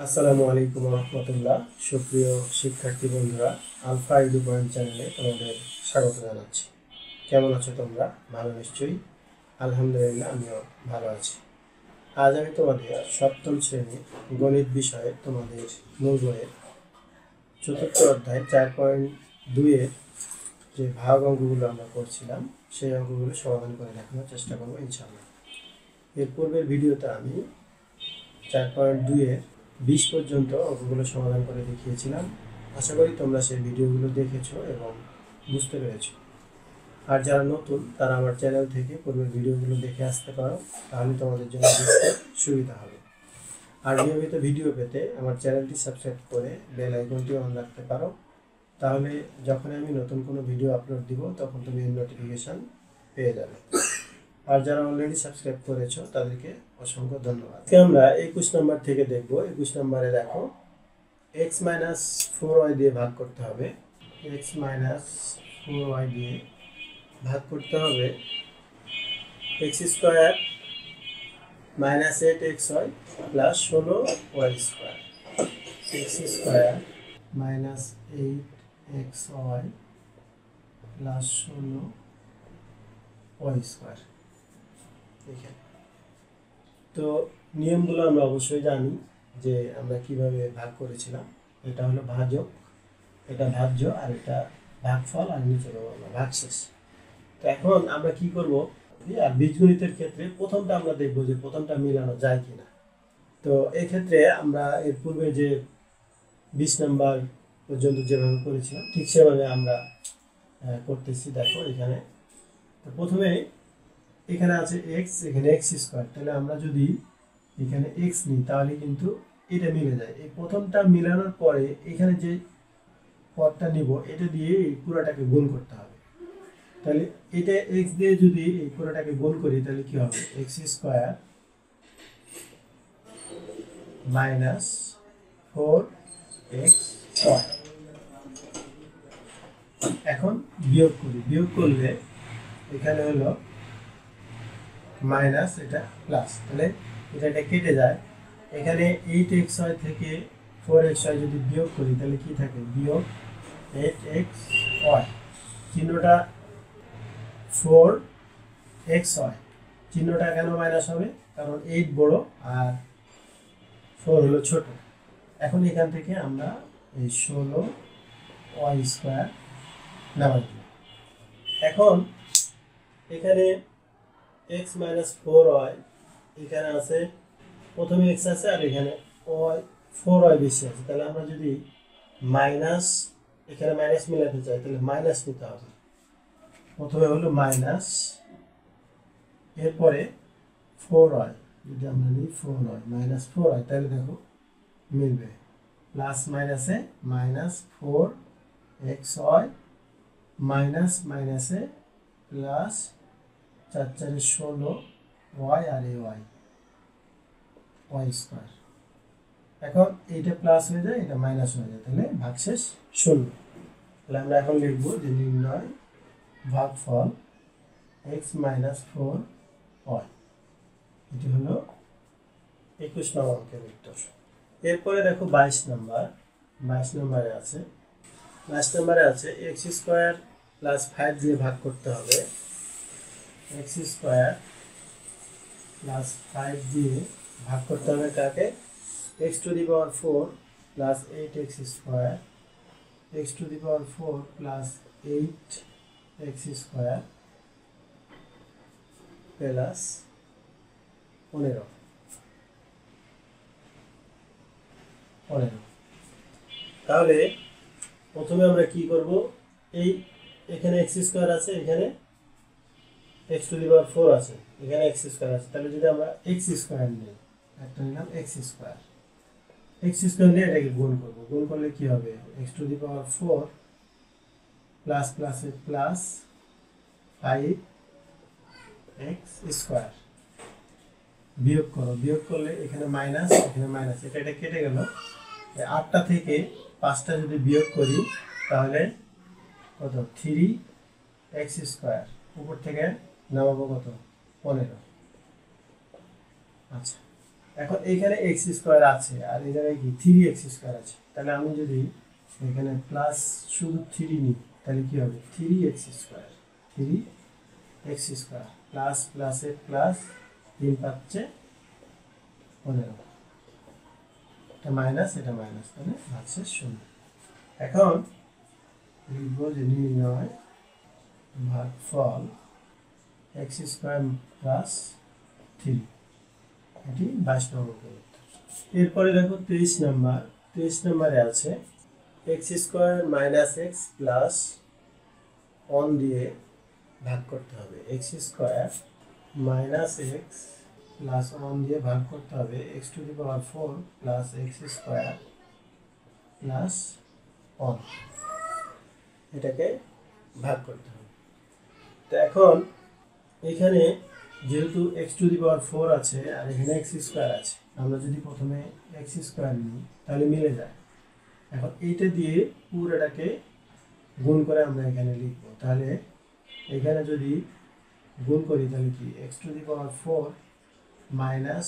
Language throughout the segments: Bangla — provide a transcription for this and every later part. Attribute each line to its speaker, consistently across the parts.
Speaker 1: আসসালামু আলাইকুম রহমতুল্লাহ। সুপ্রিয় শিক্ষার্থী বন্ধুরা, আলফা এডু পয়েন্ট চ্যানেলে তোমাদের স্বাগত জানাচ্ছি। কেমন আছো তোমরা? ভালো নিশ্চয়ই। আলহামদুলিল্লাহ, আমিও ভালো আছি। আজ আমি তোমাদের সপ্তম শ্রেণীর গণিত বিষয়ে তোমাদের মূল বইয়ের চতুর্থ অধ্যায় 4.2-এর যে ভাগ অঙ্কগুলো আমরা করছিলাম সেই অঙ্কগুলো সমাধান করে দেখানোর চেষ্টা করবো ইনশাআল্লাহ। এর পূর্বের ভিডিওতে আমি 4.2-এর 20 পর্যন্ত অঙ্কগুলো সমাধান করে দেখিয়েছিলাম। আশা করি তোমরা সেই ভিডিওগুলো দেখেছো এবং বুঝতে পেরেছো। আর যারা নতুন তারা আমার চ্যানেল থেকে পূর্বের ভিডিওগুলো দেখে আসতে পারো, তাহলে তোমাদের জন্য বুঝতে সুবিধা হবে। আর নিয়মিত ভিডিও পেতে আমার চ্যানেলটি সাবস্ক্রাইব করে বেল আইকনটি অন রাখতে পারো, তাহলে যখন আমি নতুন কোনো ভিডিও আপলোড দিব তখন তুমি নোটিফিকেশান পেয়ে যাবে। আর যারা অলরেডি সাবস্ক্রাইব করেছো তাদেরকে অসংখ্য ধন্যবাদ। আমরা 21 নম্বর থেকে দেখব। 21 নম্বরে দেখো, x - 4y দিয়ে ভাগ করতে হবে। x - 4y দিয়ে ভাগ করতে হবে x square - 8xy plus 16y square. x square - 8xy plus 16y square. তো নিয়মগুলো আমরা অবশ্যই জানি যে আমরা কিভাবে ভাগ করেছিলাম। এটা হলো ভাজক, এটা ভাজ্য, আর এটা ভাগফল, আর নিচে ভাগশেষ। তো এখন আমরা কি করব, আর বীজগণিতের ক্ষেত্রে প্রথমটা আমরা দেখব যে প্রথমটা মিলানো যায় কিনা। তো এই ক্ষেত্রে আমরা এর পূর্বে যে 20 নাম্বার পর্যন্ত যেভাবে করেছিলাম ঠিক সেভাবে আমরা করতেছি। দেখো এখানে প্রথমে এখানে আছে x, এখানে x স্কয়ার, তাহলে আমরা যদি এখানে x নিই তাহলে কিন্তু এটা মিলে যায়। এই প্রথমটা মিলানোর পরে এখানে যে পদটা নিব এটা দিয়ে এই পুরোটাকে গুণ করতে হবে। তাহলে এটা x দিয়ে যদি এই পুরোটাকে গুণ করি তাহলে কি হবে, x square minus 4x square. এখন বিয়োগ করি, বিয়োগ করলে এখানে হলো মাইনাস, এটা প্লাস, তাহলে এটা কেটে যায়। এখানে 8xy থেকে 4xy যদি বিয়োগ করি তাহলে কি থাকে, বিয়োগ 8xy। চিহ্নটা 4xy, চিহ্নটা কেন মাইনাস হবে, কারণ 8 বড় আর 4 হলো ছোট। এখন এখান থেকে আমরা এই 16y স্কয়ার নামাই দিই। এখন এখানে x - 4y, এখানে আছে প্রথমে x আছে আর এখানে y 4y বেশি আছে, তাহলে আমরা যদি মাইনাস, এখানে মাইনাস মিলাতে চাই তাহলে মাইনাস নিতে হবে। প্রথমে হলো মাইনাস, এরপরে 4y, যদি আমরা নিই 4y - 4y তাহলে দেখো মিলবে। প্লাস মাইনাসে মাইনাস 4xy মাইনাস মাইনাসে প্লাস 4 × 4 = 16 y আর y স্কয়ার। এখন এইটা প্লাস হয়ে যায়, এটা মাইনাস হয়ে যায়, তাহলে ভাগশেষ 0। তাহলে আমরা এখন লিখব যে নির্ণয় ভাগফল x - 4y। এটি হলো 21 নম্বর অঙ্কের উত্তর। এরপরে দেখো 22 নম্বর। 22 নম্বরে আছে, 22 নম্বরে আছে x স্কয়ার প্লাস 5 দিয়ে ভাগ করতে হবে। x স্কয়ার প্লাস 5 দিয়ে ভাগ করতে হবে কাকে, x⁴ plus 8x square, x⁴ plus 8x square plus 15। তাহলে প্রথমে আমরা কি করব, এই এখানে x স্কয়ার আছে, এখানে x⁴ আছে, এখানে x স্কয়ার আছে, তাহলে যদি আমরা x স্কয়ার নিই, একটা নিলাম x স্কয়ার, x স্কয়ার নিয়ে এটাকে গুণ করব। গুণ করলে কি হবে, x⁴ প্লাস প্লাসে প্লাস 5x স্কয়ার, বিয়োগ করো, বিয়োগ করলে এখানে মাইনাস, এখানে মাইনাস, এটা কেটে গেল। 8টা থেকে 5টা যদি বিয়োগ করি তাহলে কত, 3x স্কয়ার, উপর থেকে নামাবো কত, 15। আচ্ছা, এখন এইখানে এক্স স্কোয়ার আছে আর এই জায়গায় কি 3x² আছে, তাহলে আমি যদি এখানে প্লাস শুধু 3 নিই তাহলে কি হবে 3x² 3x² প্লাস প্লাসে প্লাস 3 পাচ্ছে 15, এটা মাইনাস তাহলে ভাগশেষ 0। এখন লিখব যে নির্ণয় ভাগফল x² প্লাস 3, এটি 22 নম্বর উত্তর। এরপরে দেখো 23 নম্বরে আছে x² - x প্লাস 1 দিয়ে ভাগ করতে হবে। x² - x প্লাস 1 দিয়ে ভাগ করতে হবে x⁴ প্লাস x² প্লাস 1, এটাকে ভাগ করতে হবে। তো এখন এখানে যেহেতু x⁴ আছে আর এখানে x² আছে, আমরা যদি প্রথমে x² নিই তাহলে মিলে যায়। এখন এইটা দিয়ে পুরোটাকে গুণ করে আমরা এখানে লিখব, তাহলে এখানে যদি গুণ করি তাহলে কি x⁴ মাইনাস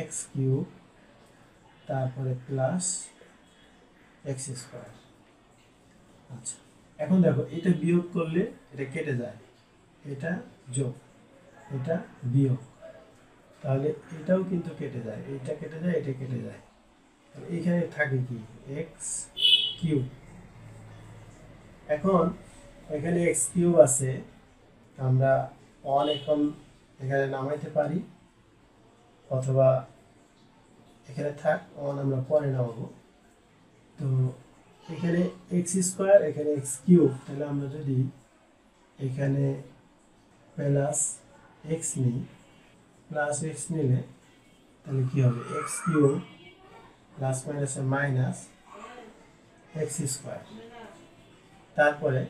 Speaker 1: x³ তারপরে প্লাস x²। আচ্ছা, এখন দেখো এটা বিয়োগ করলে এটা কেটে যায়, এটা যোগ এটা বিয়োগ, তাহলে এটাও কিন্তু কেটে যায়, এটা কেটে যায় এটা কেটে যায়, এইখানে থাকে কি x³। এখন এখানে x³ আছে, আমরা 1 এখন এখানে নামাইতে পারি অথবা এখানে থাক 1 আমরা পরে নামাবো। তো এখানে x² এখানে x³ তাহলে আমরা যদি এখানে প্লাস x নিই, প্লাস x নিলে তাহলে কি হবে x³ প্লাস মাইনাসে মাইনাস x², তারপরে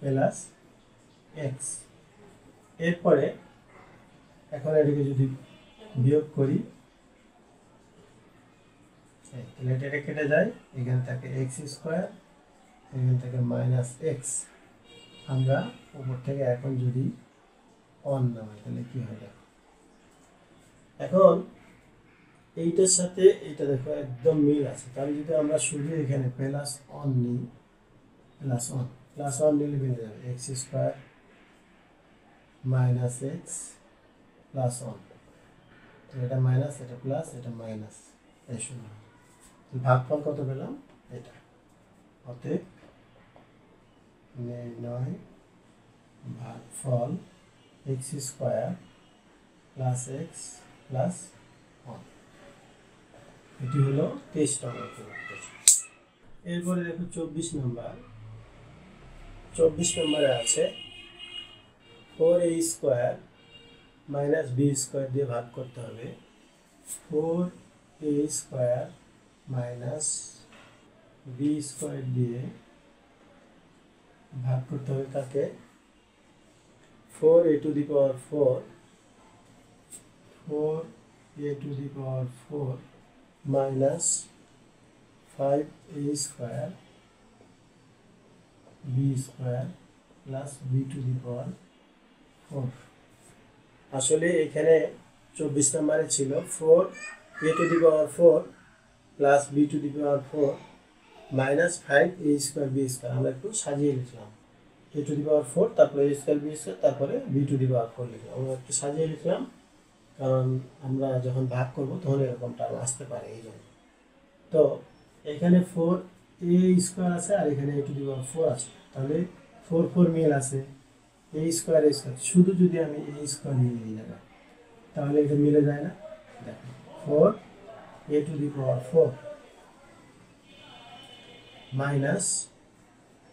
Speaker 1: প্লাস x। এরপরে এখন এটাকে যদি বিয়োগ করি তাহলে এটা কেটে যায়, এখান থেকে x², এখান থেকে মাইনাস x। আমরা উপর থেকে এখন যদি 1 নামাই তাহলে কি হয় দেখো, এখন এইটার সাথে এইটা দেখো একদম মিল আছে, তাহলে যদি আমরা শুধু এখানে প্লাস 1 নিই, প্লাস 1 নিলে মিলে যাবে x² মাইনাস x প্লাস 1, এটা মাইনাস এটা প্লাস এটা মাইনাস, এই 0। ভাগফল কত পেলাম এটা, অতএব নির্ণয় ভাগফল x² প্লাস x প্লাস 1, এটি হলো 23 নম্বর উত্তর। এরপরে দেখো 24 নম্বরে আছে 4a² মাইনাস b² দিয়ে ভাগ করতে হবে। 4a² মাইনাস b² দিয়ে ভাগ করতে হবে তাকে 4a⁴ minus 5a² b² plus b⁴। আসলে এখানে 24 নম্বরে ছিল 4a⁴ plus b⁴ minus 5a² b², আমরা একটু সাজিয়ে লিখলাম a⁴ তারপরে a² b² তারপরে b⁴ লিখলাম, আমরা একটু সাজিয়ে লিখলাম কারণ আমরা যখন ভাগ করব তখন এরকমটা আসতে পারে এই জন্য। তো এখানে 4a² আছে আর এখানে a⁴ আছে, তাহলে 4 মিল আছে, a² শুধু যদি আমি a² নিয়ে নিই না তাহলে এটা মিলে যায় না। দেখো 4a⁴ মাইনাস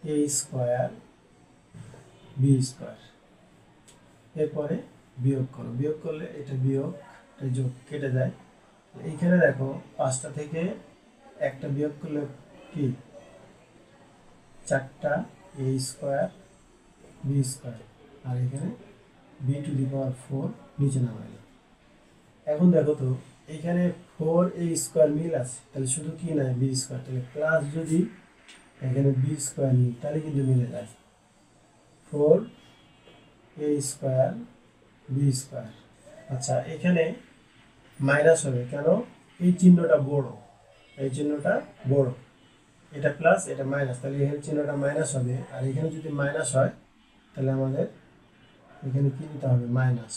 Speaker 1: a² b², এরপরে বিয়োগ করো, বিয়োগ করলে এটা বিয়োগ এটা যোগ কেটে যায়। এইখানে দেখো 5টা থেকে একটা বিয়োগ করলে কি 4টা a² b², আর এখানে b⁴ নিচে নামাইলাম। এখন দেখো তো এখানে 4a² মিল আছে, তাহলে শুধু কি নাই b², তাহলে প্লাস যদি এখানে b² নিই তাহলে কিন্তু মিলে যায় 4a² b²। আচ্ছা, এখানে মাইনাস হবে কেন? এই চিহ্নটা বড়, এই চিহ্নটা বড়, এটা প্লাস এটা মাইনাস, তাহলে এখানে চিহ্নটা মাইনাস হবে। আর এখানে যদি মাইনাস হয় তাহলে আমাদের এখানে কি নিতে হবে? মাইনাস।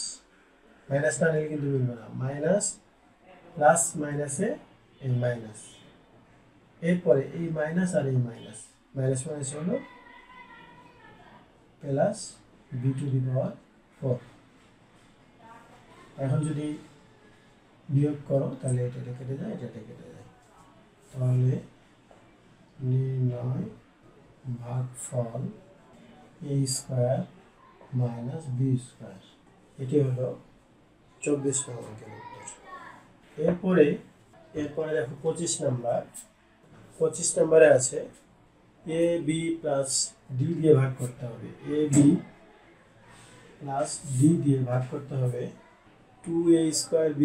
Speaker 1: মাইনাস না নিলে কিন্তু মিলবে না। মাইনাস প্লাস মাইনাসে এই মাইনাস, এরপরে এই মাইনাস আর এই মাইনাস, মাইনাস মাইনাস হলো প্লাস b⁴। এখন যদি বিয়োগ করো তাহলে এটা কেটে যায়, এটা কেটে যায়। তাহলে নির্ণয় ভাগফল a² মাইনাস b²। এটি হলো 24 নং অঙ্কের উত্তর। এরপরে দেখো 25 নাম্বার। 25 নাম্বারে আছে এ বি প্লাস ডি দিয়ে ভাগ করতে হবে। এ বি প্লাস ডি দিয়ে ভাগ করতে হবে 2a² b²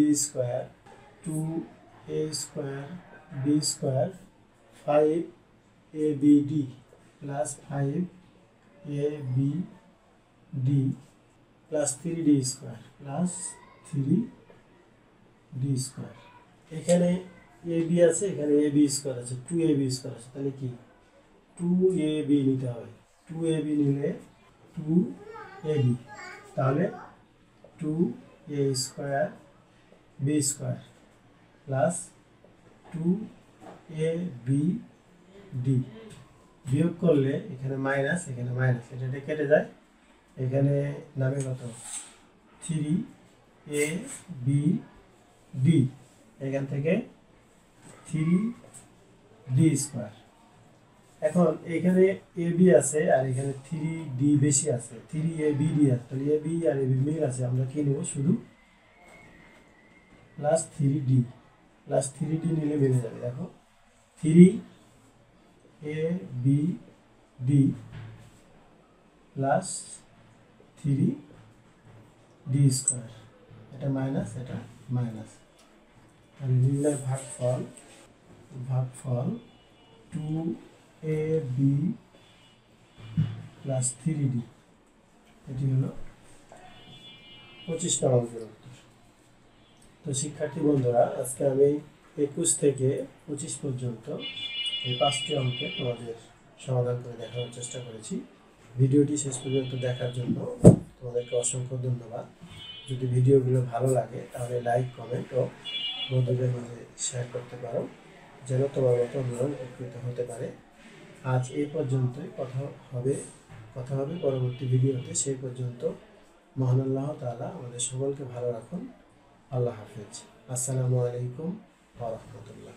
Speaker 1: 2a² b² 5abd plus 5abd plus 3d² plus 3d²। এখানে এ বি আছে, এখানে ab² আছে, 2ab² আছে, তাহলে কি 2ab নিতে হবে। 2ab নিলে 2ab, তাহলে 2a² b² প্লাস 2abd বিয়োগ করলে এখানে মাইনাস, এখানে মাইনাস, এটা কেটে যায়। এখানে নামে কত? 3abd, এখান থেকে 3d²। এখন এখানে ab আছে আর এখানে 3d বেশি আছে, 3abd আছে, তাহলে ab আর ab মিল আছে, আমরা কি নেব? শুধু প্লাস 3d, প্লাস 3d নিলে মিলে যাবে। দেখো 3abd প্লাস 3d², এটা মাইনাস, এটা মাইনাস। তাহলে নির্ণয় ভাগফল 2ab প্লাস 3d, এটি হলো 25 নং অঙ্কের উত্তর। তো শিক্ষার্থী বন্ধুরা, আজকে আমি 21 থেকে 25 পর্যন্ত এই 5টি অঙ্কে তোমাদের সমাধান করে দেখানোর চেষ্টা করেছি। ভিডিওটি শেষ পর্যন্ত দেখার জন্য তোমাদেরকে অসংখ্য ধন্যবাদ। যদি ভিডিওগুলো ভালো লাগে তাহলে লাইক, কমেন্ট ও বন্ধুদের মাঝে শেয়ার করতে পারো, যেন তোমার মতো অন্যরা উপকৃত হতে পারে। আজ এই পর্যন্তই। কথা হবে পরবর্তী ভিডিওতে। সেই পর্যন্ত মহান আল্লাহ তাআলা আমাদের সকলকে ভালো রাখুন। আল্লাহ হাফেজ। আসসালামু আলাইকুম ওয়া রাহমাতুল্লাহ।